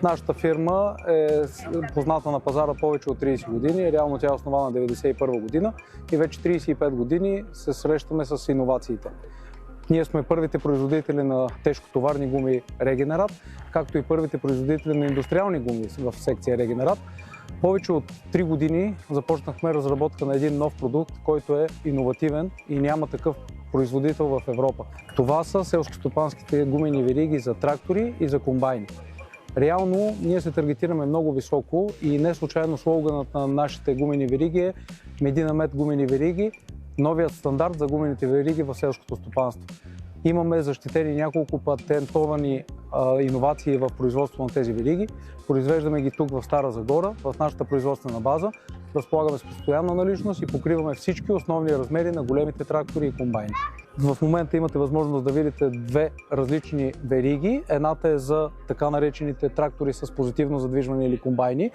Нашата фирма е позната на пазара повече от 30 години, реално тя е основана 1991 година и вече 35 години се срещаме с иновациите. Ние сме първите производители на тежкотоварни гуми Регенерат, както и първите производители на индустриални гуми в секция Регенерат. Повече от 3 години започнахме разработка на един нов продукт, който е иновативен и няма такъв производител в Европа. Това са селскостопанските гумени вериги за трактори и за комбайни. Реално ние се таргетираме много високо и не случайно слоганът на нашите гумени вериги е Медина Мед гумени вериги, новият стандарт за гумените вериги в селското стопанство. Имаме защитени няколко патентовани иновации в производство на тези вериги. Произвеждаме ги тук в Стара Загора, в нашата производствена база. Разполагаме с постоянна наличност и покриваме всички основни размери на големите трактори и комбайни. В момента имате възможност да видите две различни вериги. Едната е за така наречените трактори с позитивно задвижване или комбайни,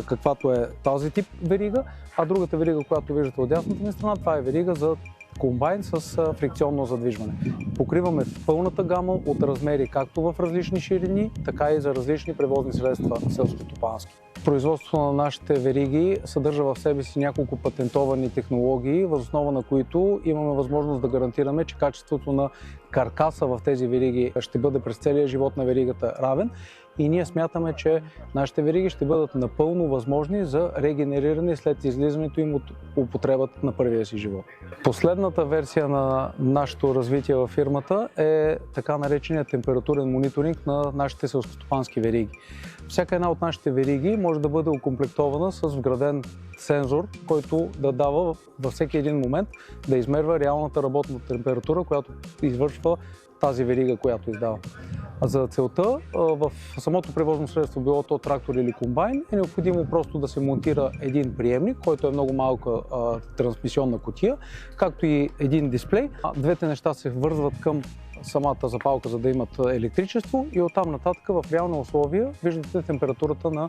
каквато е този тип верига, а другата верига, която виждате от дясната ми страна, това е верига за комбайн с фрикционно задвижване. Покриваме пълната гама от размери както в различни ширини, така и за различни превозни средства селскостопански. Производството на нашите вериги съдържа в себе си няколко патентовани технологии, въз основа на които имаме възможност да гарантираме, че качеството на каркаса в тези вериги ще бъде през целия живот на веригата равен. И ние смятаме, че нашите вериги ще бъдат напълно възможни за регенериране след излизането им от употребата на първия си живот. Последната версия на нашето развитие във фирмата е така нареченият температурен мониторинг на нашите селскостопански вериги. Всяка една от нашите вериги може да бъде окомплектована с вграден сензор, който да дава във всеки един момент да измерва реалната работна температура, която извършва тази верига, която издава. За целта в самото превозно средство, било то трактор или комбайн, е необходимо просто да се монтира един приемник, който е много малка трансмисионна кутия, както и един дисплей. Двете неща се вързват към самата запалка, за да имат електричество и оттам нататък в реални условия виждате температурата на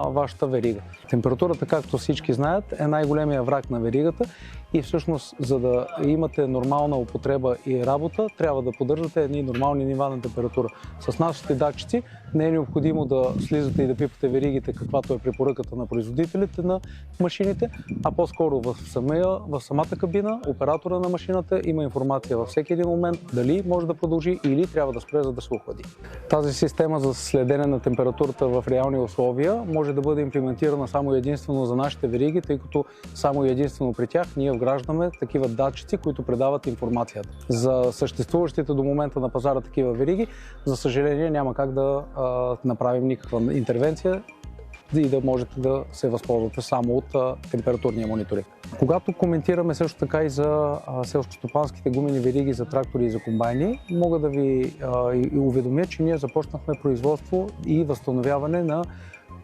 вашата верига. Температурата, както всички знаят, е най-големия враг на веригата и всъщност, за да имате нормална употреба и работа, трябва да поддържате едни нормални нива на температура. С нашите датчици не е необходимо да слизате и да пипате веригите, каквато е препоръката на производителите на машините, а по-скоро в самата кабина, оператора на машината има информация във всеки един момент дали може да продължи или трябва да спре, за да се охлади. Тази система за следене на температурата в реални условия може да бъде имплементирана само и единствено за нашите вериги, тъй като само и единствено при тях ние вграждаме такива датчици, които предават информацията. За съществуващите до момента на пазара такива вериги, за съжаление няма как да направим никаква интервенция и да можете да се възползвате само от температурния мониторинг. Когато коментираме също така и за селскостопанските гумени вериги за трактори и за комбайни, мога да ви уведомя, че ние започнахме производство и възстановяване на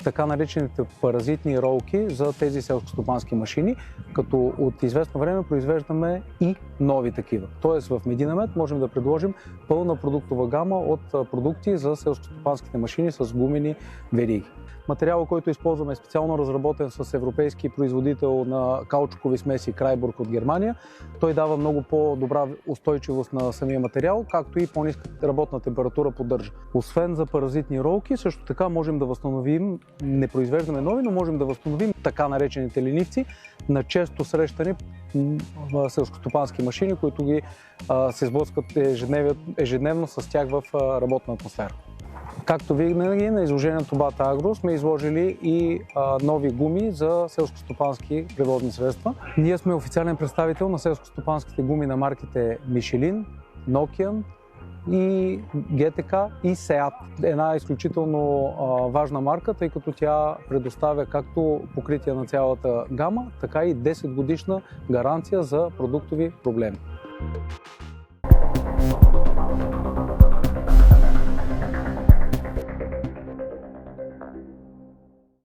така наречените паразитни ролки за тези селскостопански машини, като от известно време произвеждаме и нови такива. Тоест в Медина Мед можем да предложим пълна продуктова гама от продукти за селскостопанските машини с гумени вериги. Материалът, който използваме, е специално разработен с европейски производител на каучукови смеси Крайбург от Германия. Той дава много по-добра устойчивост на самия материал, както и по-ниска работна температура поддържа. Освен за паразитни ролки, също така можем да възстановим, не произвеждаме нови, но можем да възстановим така наречените ленивци на често срещани селскостопански машини, които ги се сблъскат ежедневно с тях в работна атмосфера. Както винаги на изложението Бата Агро сме изложили и нови гуми за селскостопански превозни средства. Ние сме официален представител на селскостопанските гуми на марките Michelin, Nokian и GTK и Seat. Една изключително важна марка, тъй като тя предоставя както покритие на цялата гама, така и 10 годишна гаранция за продуктови проблеми.